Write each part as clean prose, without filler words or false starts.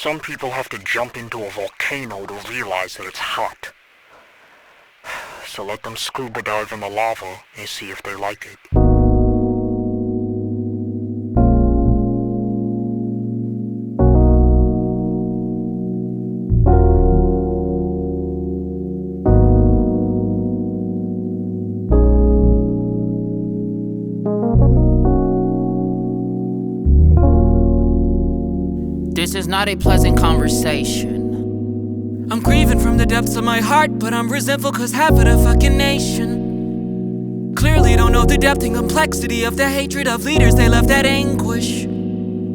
Some people have to jump into a volcano to realize that it's hot. So let them scuba dive in the lava and see if they like it. This is not a pleasant conversation. I'm grieving from the depths of my heart, but I'm resentful cause half of the fucking nation clearly don't know the depth and complexity of the hatred of leaders they left at anguish.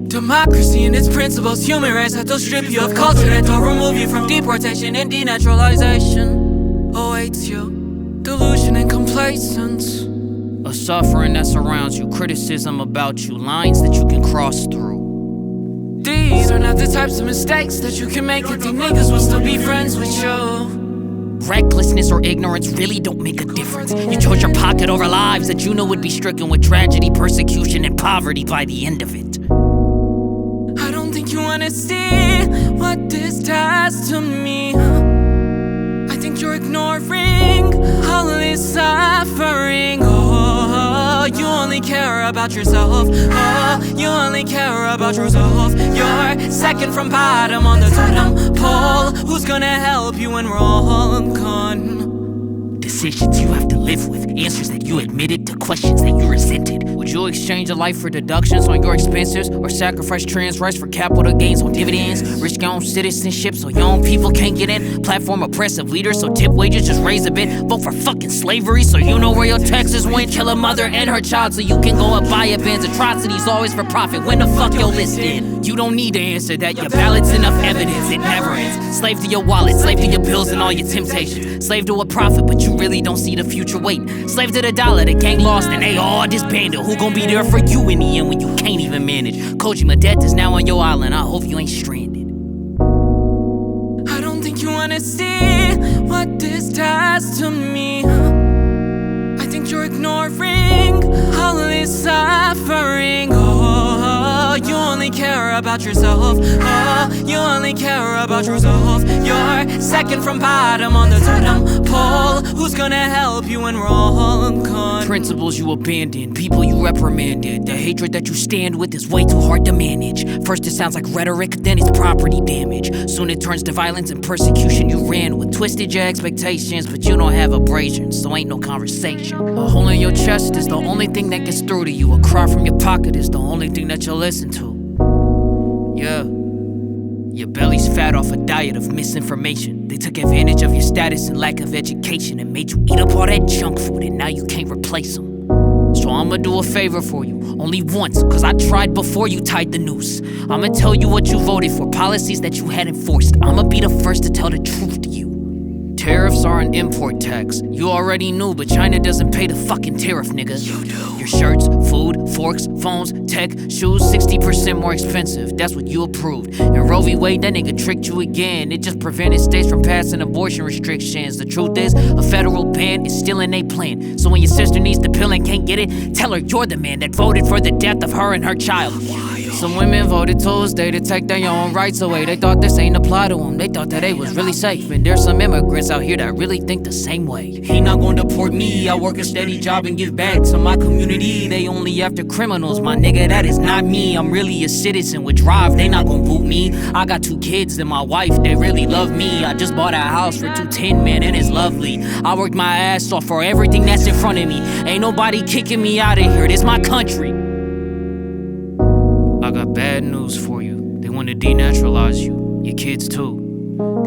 Democracy and its principles, human rights that will strip you of culture, that will remove you from deportation and denaturalization. Awaits you, delusion and complacence. A suffering that surrounds you, criticism about you, lines that you can cross through. These are not the types of mistakes that you can make, and the niggas will still be friends with you. Recklessness or ignorance really don't make a difference. You chose your pocket over lives that you know would be stricken with tragedy, persecution, and poverty by the end of it. I don't think you wanna see what this does to me. I think you're ignoring all of this suffering. Oh, you only care about yourself. Oh, you only care about yourself. You're second from bottom on the totem pole. Who's gonna help you when we're all gone? Decisions you have to live with, answers that you admitted to questions that you resented. Would you exchange a life for deductions on your expenses, or sacrifice trans rights for capital gains on dividends? Risk your own citizenship so your own people can't get in? Platform oppressive leaders so tip wages just raise a bit? Vote for fucking slavery so you know where your taxes went? Kill a mother and her child so you can go up buy a Benz? Atrocities always for profit, when the fuck your list in? You don't need to answer that, your ballot's enough evidence, it never ends. Slave to your wallet, slave to your bills and all your temptations. Slave to a profit, but you really don't see the future waiting. Slave to the dollar, the gang lost and they all disbanded. Who gon' be there for you in the end when you can't even manage? Kojima Death is now on your island, I hope you ain't stranded. I don't think you wanna see what this does to me. I think you're ignoring all of this suffering. Oh, you only care about yourself. Oh, you only care about yourself. You're second from bottom on the totem pole. Who's gonna help you when we're all gone? Principles you abandoned, people you reprimanded. The hatred that you stand with is way too hard to manage. First it sounds like rhetoric, then it's property damage. Soon it turns to violence and persecution you ran with. Twisted your expectations, but you don't have abrasions, so ain't no conversation. A hole in your chest is the only thing that gets through to you. A cry from your pocket is the only thing that you'll listen to. Yeah. Your belly's fat off a diet of misinformation. They took advantage of your status and lack of education and made you eat up all that junk food, and now you can't replace them. So I'ma do a favor for you, only once, cause I tried before you tied the noose. I'ma tell you what you voted for, policies that you had enforced. I'ma be the first to tell the truth to you. Tariffs are an import tax. You already knew, but China doesn't pay the fucking tariff, nigga. You do. Your shirts, food, forks, phones, tech, shoes, 60% more expensive. That's what you approved. And Roe v. Wade, that nigga tricked you again. It just prevented states from passing abortion restrictions. The truth is, a federal ban is still in their plan. So when your sister needs the pill and can't get it, tell her you're the man that voted for the death of her and her child. Some women voted Tuesday to take their own rights away. They thought this ain't apply to them. They thought that they was really safe. And there's some immigrants out here that really think the same way. He not gonna deport me. I work a steady job and give back to my community. They only after criminals, my nigga, that is not me. I'm really a citizen with drive. They not gonna boot me. I got 2 kids and my wife, they really love me. I just bought a house for $210, man, and it's lovely. I worked my ass off for everything that's in front of me. Ain't nobody kicking me out of here. This my country. I got bad news for you. They want to denaturalize you, your kids too.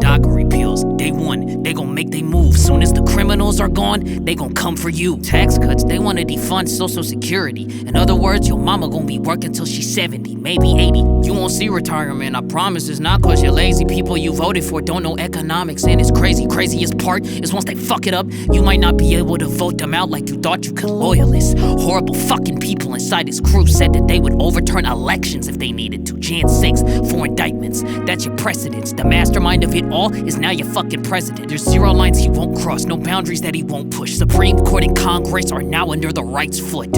DACA repeals, day one, they gon' make they move. Soon as the criminals are gone, they gon' come for you. Tax cuts, they wanna defund Social Security. In other words, your mama gon' be working till she's 70, maybe 80. You won't see retirement, I promise. It's not cause you're lazy. People you voted for don't know economics, and it's crazy. Craziest part is once they fuck it up, you might not be able to vote them out like you thought you could. Loyalists, horrible fucking people inside this crew said that they would overturn elections if they needed to. Jan 6, 4 indictments, that's your precedence. The mastermind of it all is now your fucking president. There's 0 lines he won't cross, no boundaries that he won't push. Supreme Court and Congress are now under the right's foot.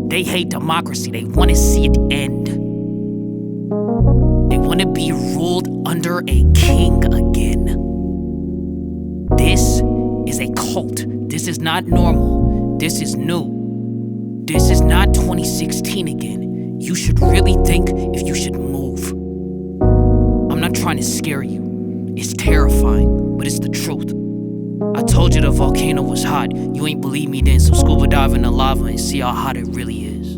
They hate democracy, they wanna see it end. They wanna wanna be ruled under a king again. This is a cult. This is not normal. This is new. This is not 2016 again. You should really think if you should move. I'm not trying to scare you. It's terrifying, but it's the truth. I told you the volcano was hot. You ain't believe me then, so scuba dive in the lava and see how hot it really is.